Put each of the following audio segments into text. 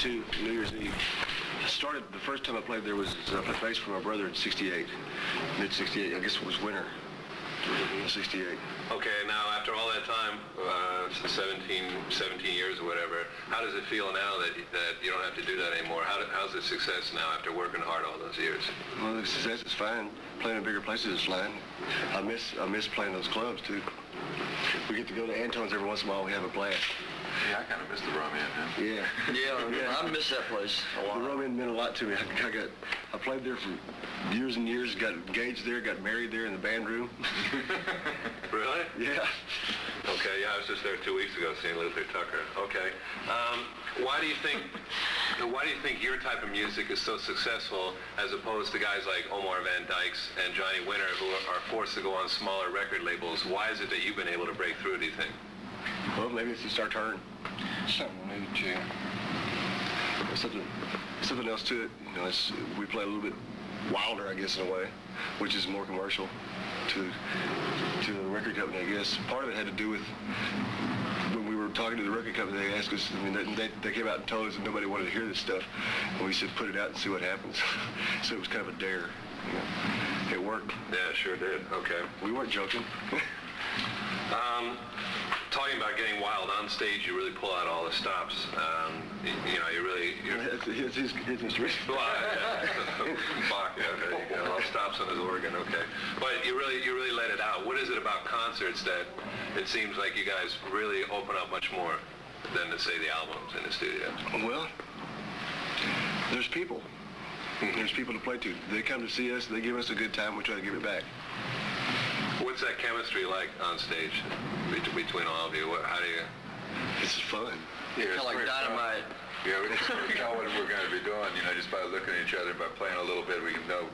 '62, New Year's Eve. Started, the first time I played there was I played bass for my brother in '68, mid-'68. I guess it was winter. 68. Okay, now after all that time, 17 years or whatever, how does it feel now that you don't have to do that anymore? How's the success now after working hard all those years? Well, the success is fine. Playing in bigger places is fine. I miss playing those clubs too. We get to go to Antone's every once in a while. We have a blast. Yeah, I kind of miss the Rum Inn, huh? Yeah. Yeah, I miss that place a lot. The Rum Inn meant a lot to me. I played there for years and years, got engaged there, got married there in the band room. Really? Yeah. Okay, yeah, I was just there 2 weeks ago seeing Luther Tucker. Okay. Why do you think your type of music is so successful as opposed to guys like Omar Van Dykes and Johnny Winter who are forced to go on smaller record labels? Why is it that you've been able to break through, do you think? Well, maybe it's just our turn. Something new, too. There's something else to it. You know, we play a little bit wilder, I guess, in a way, which is more commercial to the record company, I guess. Part of it had to do with when we were talking to the record company. They asked us. I mean, they came out and told us that nobody wanted to hear this stuff, and we said, put it out and see what happens. So it was kind of a dare. You know. It worked. Yeah, it sure did. Okay. We weren't joking. Talking about getting wild on stage, you really pull out all the stops. You know, It's his instrument. Well, yeah. Bach, yeah, there you go. All stops on his organ, okay. But you really let it out. What is it about concerts that it seems like you guys really open up much more than, say, the albums in the studio? Well, there's people. There's people to play to. They come to see us. They give us a good time. We try to give it back. What's that chemistry like on stage between all of you? How do you? It's fun. Kind Yeah, of like dynamite. Yeah, we know what we're going to be doing. You know, just by looking at each other, by playing a little bit, we know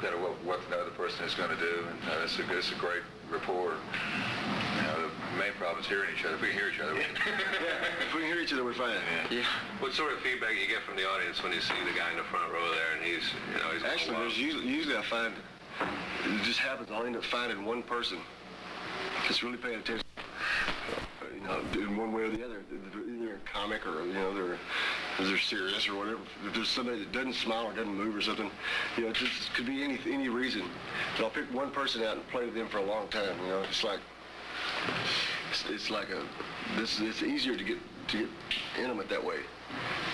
kind of what the other person is going to do, and it's a great rapport. You know, the main problem is hearing each other. If we can hear each other, Yeah, if we can hear each other, we're fine. Yeah. What sort of feedback you get from the audience when you see the guy in the front row there, and he's Actually, there's usually I find it just happens. I'll end up finding one person that's really paying attention. You know, in one way or the other. They're a comic, or you know, they're serious or whatever. If there's somebody that doesn't smile or doesn't move or something, you know, it just could be any reason. But I'll pick one person out and play with them for a long time. You know, it's like it's easier to get intimate that way.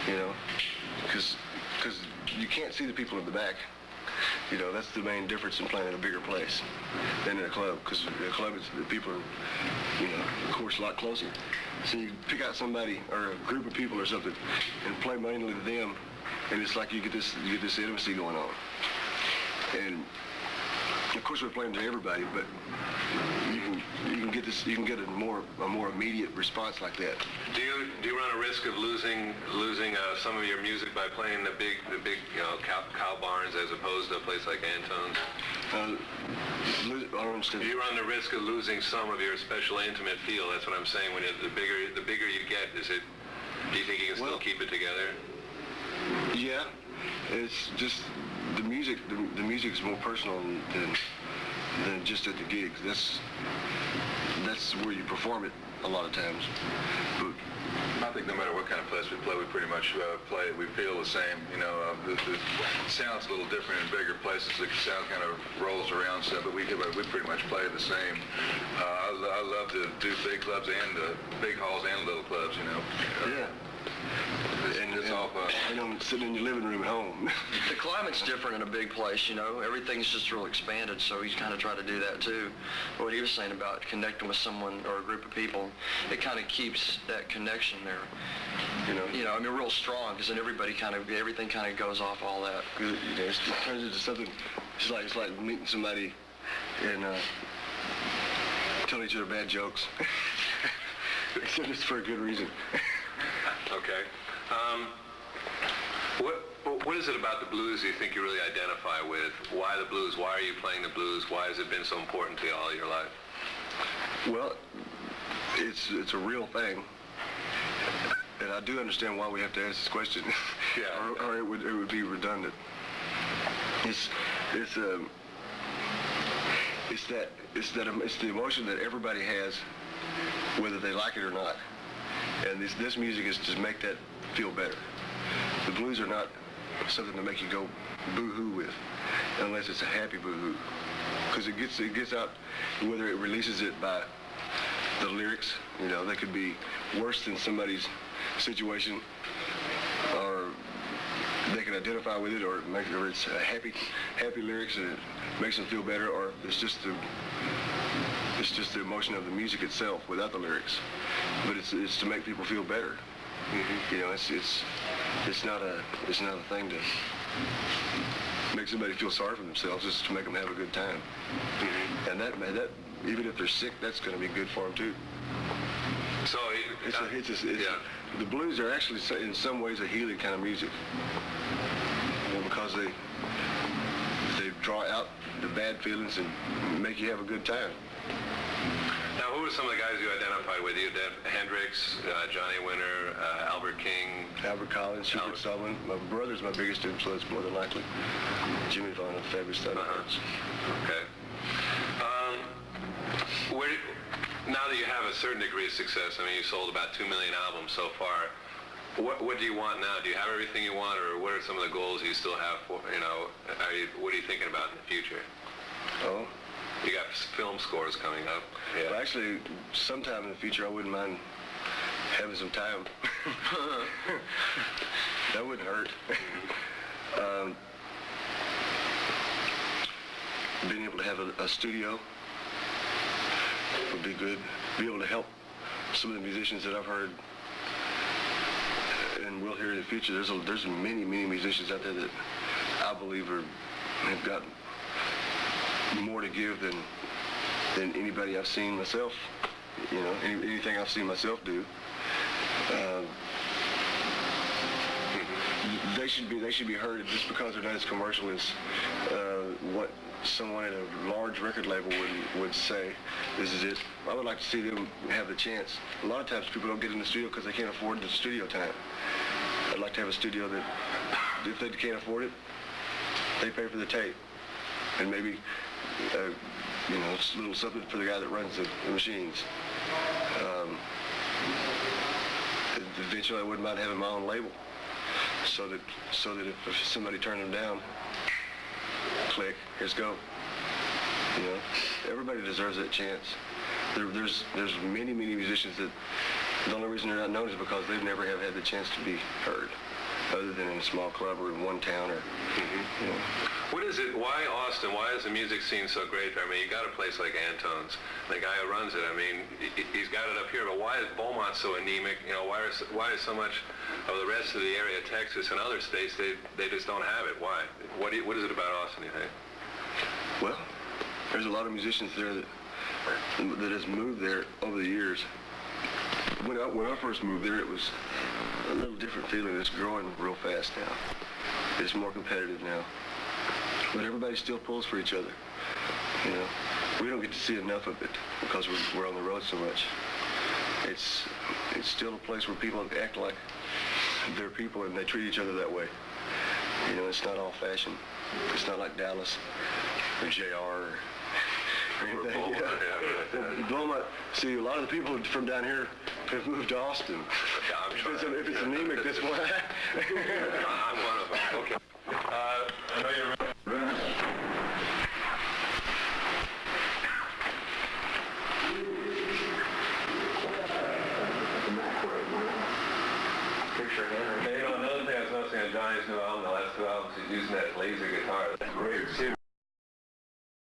You know, because you can't see the people in the back. You know, that's the main difference in playing in a bigger place than in a club, because in a club, the people are, you know, of course, a lot closer. So you pick out somebody or a group of people or something and play mainly to them, and it's like you get this intimacy going on. And of course, we're playing to everybody, but you can get a more immediate response like that. Do you run a risk of losing some of your music by playing the big cow barns as opposed to a place like Antone's? I don't understand. Do you run the risk of losing some of your special intimate feel? That's what I'm saying. When the bigger you get, do you think you can still keep it together? Yeah, it's just the music. The music is more personal than just at the gigs. That's where you perform it a lot of times. But I think no matter what kind of place we play, we pretty much play it. We feel the same. You know, the sound's a little different in bigger places. The sound kind of rolls around stuff, but we pretty much play the same. I love to do big clubs and big halls and little clubs. You know. Yeah. It's all fun. You know, sitting in your living room at home. The climate's different in a big place, you know. Everything's just real expanded, so he's kind of tried to do that too. But what he was saying about connecting with someone or a group of people, it kind of keeps that connection there. You know, I mean, real strong, because then everything kind of goes off all that. You know, it turns into something. It's like meeting somebody and telling each other bad jokes. Except it's for a good reason. Okay. What is it about the blues you think you really identify with? Why the blues? Why are you playing the blues? Why has it been so important to you all your life? Well, it's a real thing, and I do understand why we have to ask this question. Yeah. or it would be redundant. It's the emotion that everybody has, whether they like it or not. And this music is to make that feel better. The blues are not something to make you go boo-hoo with, unless it's a happy boo-hoo. Because it gets out, whether it releases it by the lyrics, you know, they could be worse than somebody's situation, or they can identify with it, or it's a happy lyrics and it makes them feel better, or it's just the emotion of the music itself without the lyrics. But it's to make people feel better. You know, it's not a thing to make somebody feel sorry for themselves. It's to make them have a good time. And that even if they're sick, that's going to be good for them too. So the blues are actually in some ways a healing kind of music, you know, because they draw out the bad feelings and make you have a good time. Now, who were some of the guys you identified with? You had Hendrix, Johnny Winter, Albert King, Albert Collins, Hubert Sutherland. My brother's my biggest influence, more than likely. Jimmy Vaughn, a fabulous Thunderbirds. Okay. Now that you have a certain degree of success, I mean, you sold about 2 million albums so far. What do you want now? Do you have everything you want, or what are some of the goals you still have for, you know, what are you thinking about in the future? Oh. You got film scores coming up. Yeah. Well, actually, sometime in the future, I wouldn't mind having some time. That wouldn't hurt. Being able to have a studio would be good. Be able to help some of the musicians that I've heard and will hear in the future. There's many musicians out there that I believe have got more to give than anybody I've seen myself. You know, anything I've seen myself do. They should be heard just because they're not as commercial as what someone at a large record label would say. This is it. I would like to see them have the chance. A lot of times people don't get in the studio because they can't afford the studio time. I'd like to have a studio that, if they can't afford it, they pay for the tape, and maybe you know, it's a little something for the guy that runs the machines. Eventually, I wouldn't mind having my own label, so that if somebody turned them down, click, here's go. You know, everybody deserves that chance. There's many musicians that the only reason they're not known is because they've never have had the chance to be heard, other than in a small club or in one town, or you know. What is it? Why Austin? Why is the music scene so great there? I mean, you got a place like Antone's. The guy who runs it, I mean, he's got it up here. But why is Beaumont so anemic? You know, why is so much of the rest of the area, Texas and other states, they just don't have it? Why? What is it about Austin, you think? Well, there's a lot of musicians there that has moved there over the years. When I first moved there, it was a little different feeling. It's growing real fast now. It's more competitive now. But everybody still pulls for each other. You know, we don't get to see enough of it because we're on the road so much. It's still a place where people act like they're people and they treat each other that way. You know, it's not old-fashioned. It's not like Dallas or JR or anything. Beaumont, see, a lot of the people from down here have moved to Austin. Yeah, I'm sure. If it's anemic, that's why. I'm one of them. Okay. I know you're... Hey, you know, another thing I was noticing on Johnny's new album, the last two albums, he's using that laser guitar. That's great.